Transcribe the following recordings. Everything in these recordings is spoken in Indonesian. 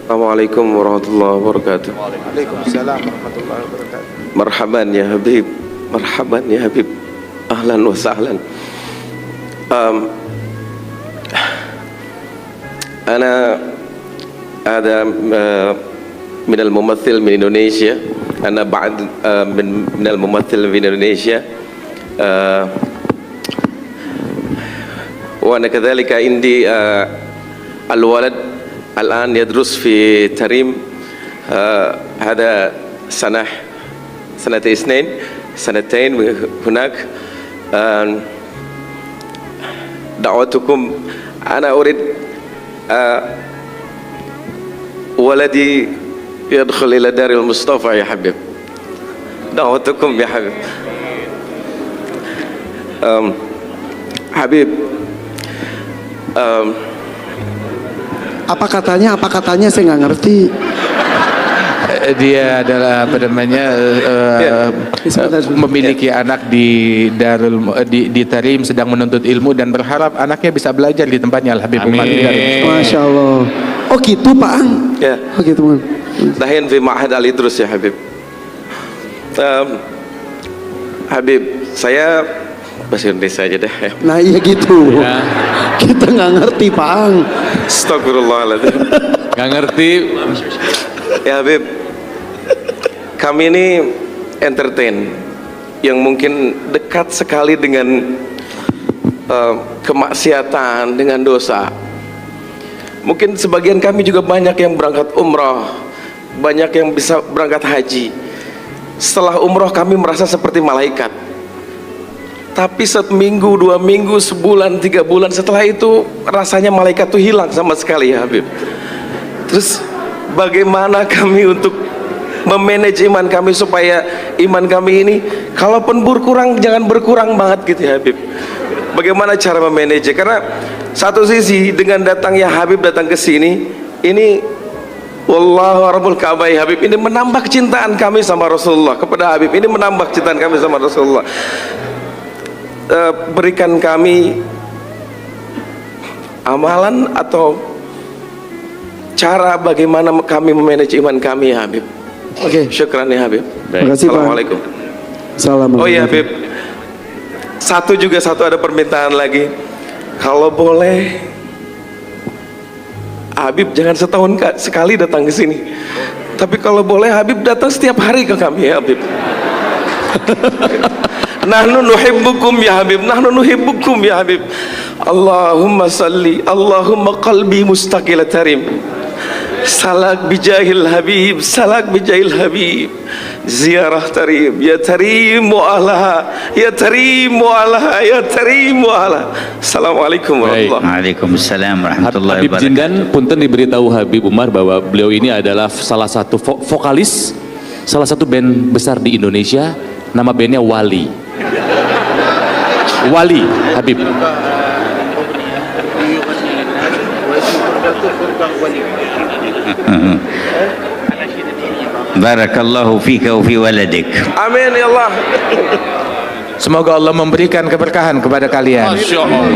Assalamualaikum warahmatullahi wabarakatuh. Waalaikumsalam warahmatullahi wabarakatuh. Marhaban ya Habib, marhaban ya Habib, ahlan wa sahlan. أنا هذا من الممثل من إندونيسيا. أنا بعد من الممثل من إندونيسيا، وأنا كذلك عندي الولد الآن يدرس في تريم، هذا سنتين هناك. دعوتكم، أنا أريد ولدي يدخل إلى دار المصطفى يا حبيب. دعوتكم يا حبيب. Habib, Apa katanya saya nggak ngerti. Dia adalah apa namanya memiliki anak di di Tarim, sedang menuntut ilmu dan berharap anaknya bisa belajar di tempatnya Al Habib Umar. Masya Allah. Oh gitu Pak Ang. Ya. Oh gitu Man. دحين في معهد Al Idrus ya Habib. Habib, saya bahasa Indonesia aja deh ya. Nah iya gitu. Ya. Kita nggak ngerti Pak Ang. Astagfirullahaladzim. Nggak ngerti. Ya Habib, kami ini entertain yang mungkin dekat sekali dengan kemaksiatan, dengan dosa. Mungkin sebagian kami juga banyak yang berangkat umrah, banyak yang bisa berangkat haji. Setelah umrah kami merasa seperti malaikat. Tapi seminggu, 2 minggu, sebulan, 3 bulan setelah itu rasanya malaikat itu hilang sama sekali ya Habib. Terus bagaimana kami untuk memanage iman kami supaya iman kami ini kalaupun berkurang jangan berkurang banget gitu ya Habib. Bagaimana cara memanage? Karena satu sisi dengan datangnya Habib datang ke sini, ini wallahu rabbul Ka'bah ya Habib, ini menambah kecintaan kami sama Rasulullah kepada Habib, ini menambah kecintaan kami sama Rasulullah. Berikan kami amalan atau cara bagaimana kami memanage iman kami ya Habib. Oke. Syukran ya Habib. Terima kasih Pak. Assalamualaikum. Assalamualaikum. Oh iya Habib, satu ada permintaan lagi. Kalau boleh Habib jangan setahun sekali datang ke sini. Tapi kalau boleh Habib datang setiap hari ke kami ya Habib. Nahnu nuhibbukum ya Habib, nahnu nuhibbukum ya Habib. Allahumma salli, Allahumma qalbi mustaqil tarim. Salak bijahil Habib, salak bijahil Habib. Ziarah tarim, ya tarim wa alaha, ya tarim wa alaha, ya tarim wa alaha. Assalamualaikum warahmatullahi wabarakatuh. Waalaikumsalam warahmatullahi Habib wabarakatuh. Jindan punten diberitahu Habib Umar bahwa beliau ini adalah salah satu vokalis salah satu band besar di Indonesia, nama bandnya Wali. Wali Habib. Barakallahu fika wa fi waladik. Amin ya Allah. Semoga Allah memberikan keberkahan kepada kalian. Masya Allah.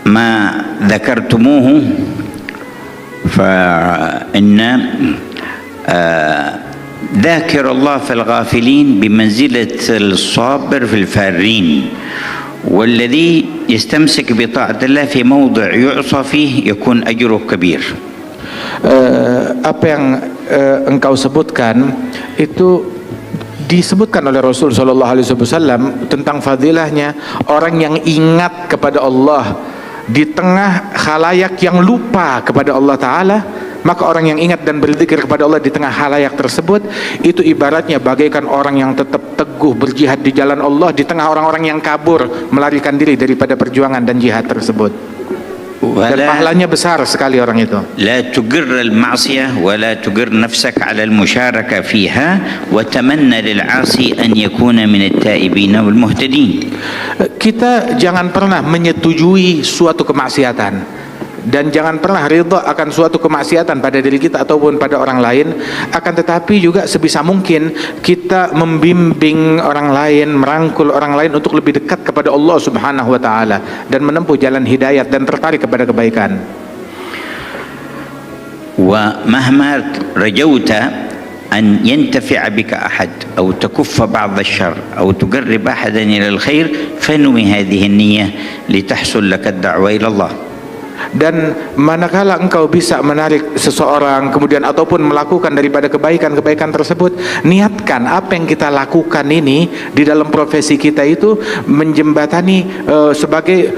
ما ذكرتموه فإن ذاكر الله في الغافلين بمنزلة الصابر في الفارين، والذي يستمسك بطاعة الله في موضع يعصى فيه يكون أجره كبير. Apa yang engkau sebutkan itu disebutkan oleh Rasul Shallallahu Alaihi Wasallam tentang fadilahnya orang yang ingat kepada Allah di tengah khalayak yang lupa kepada Allah Ta'ala. Maka orang yang ingat dan berzikir kepada Allah di tengah khalayak tersebut, itu ibaratnya bagaikan orang yang tetap teguh berjihad di jalan Allah di tengah orang-orang yang kabur melarikan diri daripada perjuangan dan jihad tersebut. Dan pahalanya besar sekali orang itu. لا تجر المعصية ولا تجر نفسك على المشاركة فيها وتمنى للعاصي أن يكون من التائبين والمهتدين. Kita jangan pernah menyetujui suatu kemaksiatan dan jangan pernah ridha akan suatu kemaksiatan pada diri kita ataupun pada orang lain. Akan tetapi juga sebisa mungkin kita membimbing orang lain, merangkul orang lain untuk lebih dekat kepada Allah Subhanahu wa taala dan menempuh jalan hidayat dan tertarik kepada kebaikan. ومهما رجوت أن ينتفع بك أحد أو تكف بعض الشر أو تقرب أحدا إلى الخير فانوي هذه النية لتحصل لك الدعوة إلى الله. Dan manakala engkau bisa menarik seseorang kemudian ataupun melakukan daripada kebaikan-kebaikan tersebut, niatkan apa yang kita lakukan ini di dalam profesi kita itu menjembatani sebagai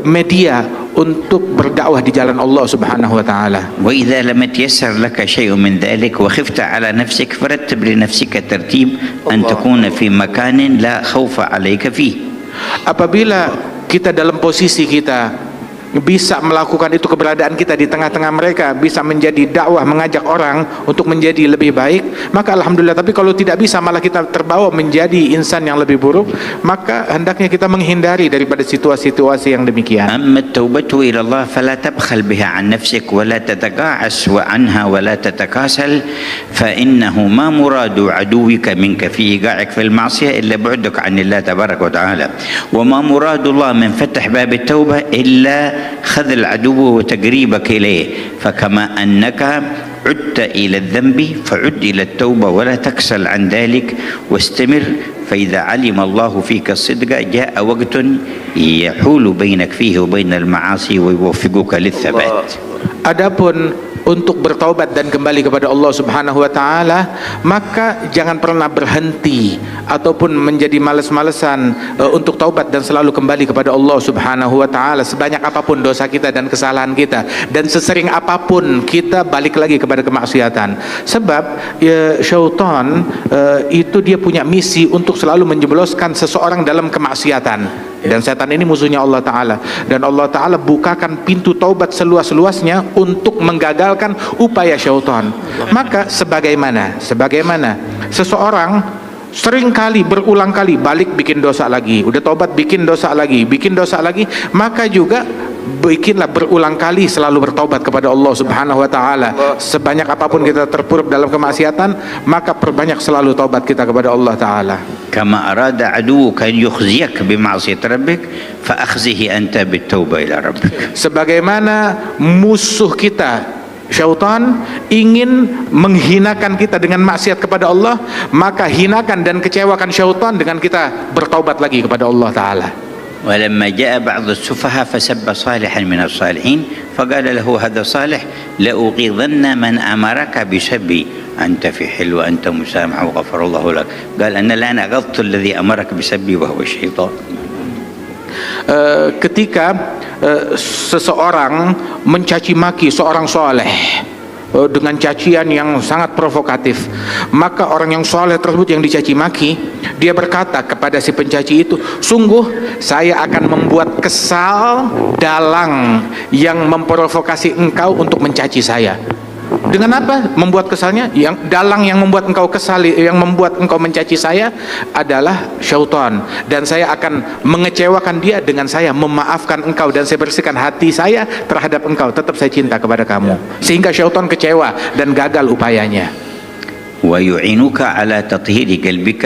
media untuk berdakwah di jalan Allah Subhanahu wa taala. وإذا لم يتيسر لك شيء من ذلك وخفت على نفسك فرتب لنفسك ترتيب أن تكون في مكان لا خوف عليك فيه. Apabila kita dalam posisi kita bisa melakukan itu, keberadaan kita di tengah-tengah mereka bisa menjadi dakwah, mengajak orang untuk menjadi lebih baik, maka alhamdulillah. Tapi kalau tidak bisa, malah kita terbawa menjadi insan yang lebih buruk, maka hendaknya kita menghindari daripada situasi-situasi yang demikian. أما التوبة إلى الله فلا تبخل بها عن نفسك ولا تتقاعس عنها ولا تتكاسل، فإنه ما مراد عدوك منك في إيقاعك في المعصية إلا بعدك عن الله تبارك وتعالى، وما مراد الله من فتح باب التوبة إلا خذل عدوه وتقريبك إليه. فكما أنك عدت إلى الذنب فعد إلى التوبة ولا تكسل عن ذلك واستمر، فإذا علم الله فيك الصدق جاء وقت يحول بينك فيه وبين المعاصي ويوفقك للثبات. Adapun untuk bertaubat dan kembali kepada Allah Subhanahu wa taala, maka jangan pernah berhenti ataupun menjadi malas-malesan untuk taubat dan selalu kembali kepada Allah Subhanahu wa taala sebanyak apapun dosa kita dan kesalahan kita, dan sesering apapun kita balik lagi kepada kemaksiatan. Sebab syaitan itu dia punya misi untuk selalu menjebloskan seseorang dalam kemaksiatan. Dan setan ini musuhnya Allah Ta'ala, dan Allah Ta'ala bukakan pintu taubat seluas-luasnya untuk menggagalkan upaya syaitan. Maka sebagaimana seseorang seringkali berulang kali balik bikin dosa lagi, udah taubat bikin dosa lagi, maka juga bikinlah berulang kali selalu bertaubat kepada Allah Subhanahu wa taala. Sebanyak apapun kita terpuruk dalam kemaksiatan, maka perbanyak selalu taubat kita kepada Allah Ta'ala. كما أراد عدوك أن يخزيك بمعصية ربك فأخزه أنت بالتوبة إلى ربك. Sebagaimana musuh kita syaitan ingin menghinakan kita dengan maksiat kepada Allah, maka hinakan dan kecewakan syaitan dengan kita bertaubat lagi kepada Allah Ta'ala. ولما جاء بعض السفهاء فسب صالحا من الصالحين فقال له هذا صالح لأغيظن من أمرك بسبي أنت في حل وأنت مسامح وغفر الله لك. قال أنا الآن أغضت الذي أمرك بسبي وهو الشيطان. Ketika seseorang mencaci maki seorang soleh dengan cacian yang sangat provokatif, maka orang yang soleh tersebut yang dicaci maki, dia berkata kepada si pencaci itu, sungguh saya akan membuat kesal dalang yang memprovokasi engkau untuk mencaci saya. Dengan apa membuat kesalnya? Yang dalang yang membuat engkau kesal, yang membuat engkau mencaci saya adalah syaitan, dan saya akan mengecewakan dia dengan saya memaafkan engkau, dan saya bersihkan hati saya terhadap engkau, tetap saya cinta kepada kamu, sehingga syaitan kecewa dan gagal upayanya. ويعينك على تطهير قلبك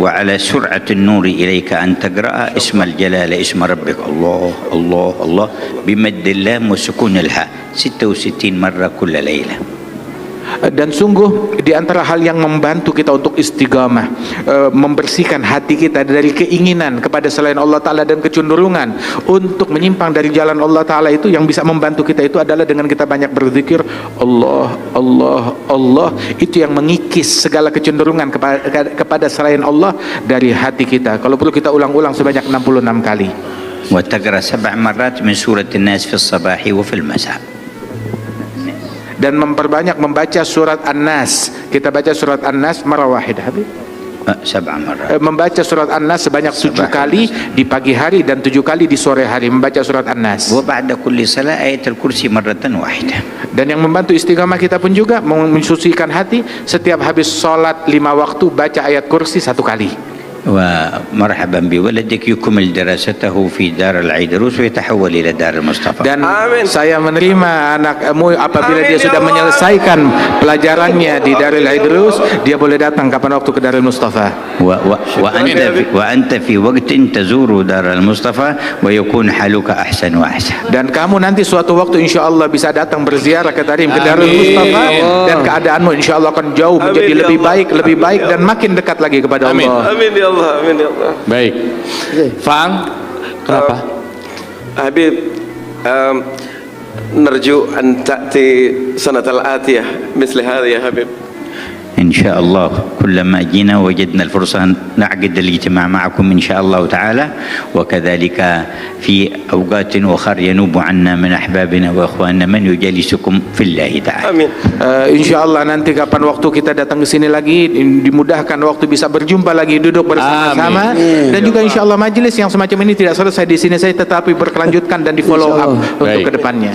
وعلى سرعة النور إليك أن تقرأ اسم الجلالة اسم ربك الله الله الله بمد اللام وسكون الهاء 66 مرة كل ليلة. Dan sungguh di antara hal yang membantu kita untuk istiqamah, membersihkan hati kita dari keinginan kepada selain Allah Ta'ala dan kecenderungan untuk menyimpang dari jalan Allah Ta'ala, itu yang bisa membantu kita itu adalah dengan kita banyak berzikir Allah, Allah, Allah. Itu yang mengikis segala kecenderungan kepada selain Allah dari hati kita. Kalau perlu kita ulang-ulang sebanyak 66 kali. وتقرأ 7 مرات من سورة الناس في الصباح وفي المساء. Dan memperbanyak membaca surat An-Nas. Kita baca surat An-Nas marah wahidah, Habib. 7 مرات. Membaca surat An-Nas sebanyak 7 kali di pagi hari dan 7 kali di sore hari, membaca surat An-Nas. وبعد كل صلاة آية الكرسي مرة واحدة. Dan yang membantu istiqamah kita pun juga mensucikan hati, setiap habis sholat 5 waktu baca ayat kursi 1 kali. ومرحبا بولدك يكمل دراسته في دار العيدروس ويتحول إلى دار المصطفى. Dan Amin. saya menerima anakmu apabila Amin, dia ya sudah Allah. menyelesaikan pelajarannya di Darul Idrus, dia boleh datang kapan waktu ke Darul Mustafa. وأنت في وقت تزور دار المصطفى ويكون حالك أحسن وأحسن. Dan kamu nanti suatu waktu insya Allah bisa datang berziarah ke Tarim ke Darul Amin. Mustafa, dan keadaanmu insya Allah akan jauh menjadi Amin, ya lebih baik dan makin dekat lagi kepada Amin. Allah. Amin ya Allah, amin ya Allah. Baik. Fang, kenapa? Habib, نرجو أن تأتي سنة الآتية مثل هذه يا حبيب. إن شاء الله كلما جينا وجدنا الفرصة نعقد الاجتماع معكم إن شاء الله تعالى، وكذلك في أوقات أخرى ينوب عنا من أحبابنا وإخواننا من يجالسكم في الله تعالى. Amin. Insya Allah nanti kapan waktu kita datang ke sini lagi, dimudahkan waktu bisa berjumpa lagi, duduk bersama-sama, dan juga insya Allah majelis yang semacam ini tidak selesai di sini saja, tetapi berkelanjutkan dan di follow up untuk Baik. kedepannya.